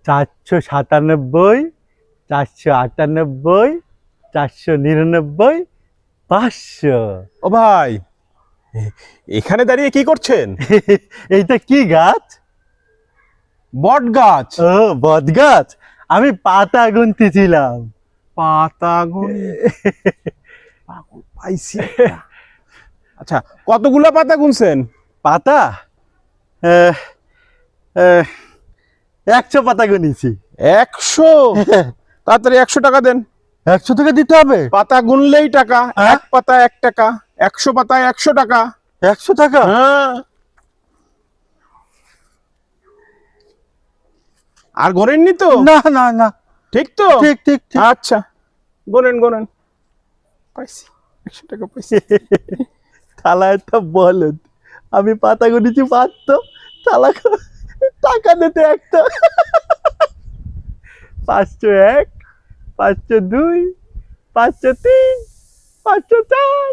497, 498, 499, 500। ও ভাই, এখানে দাঁড়িয়ে কি করছেন? এইটা কি গাছ? বট গাছ। ও, বট গাছ। আমি পাতা গুনতেছিলাম। পাতা গুনি পাইছি একটা। আচ্ছা, কতগুলা পাতা গুনছেন? পাতা 100 পাতা গুনিছি। 100? তাড়াতাড়ি 100 টাকা দেন। 100 টাকা দিতে হবে? পাতা গুনলেই টাকা। হ্যাঁ? এক পাতা 1 টাকা, 100 পাতায় 100 টাকা। 100 টাকা? হ্যাঁ। আর গোনেননি তো? না না না, ঠিক তো? ঠিক ঠিক ঠিক। আচ্ছা, গোনেন গোনেন। পাইছি, 100 টাকা পাইছি। থালা একটা বলদ, আমি পাতা গুনেছি 500, থালা টাকা দিতে একটা। 501, 502, 503, 504,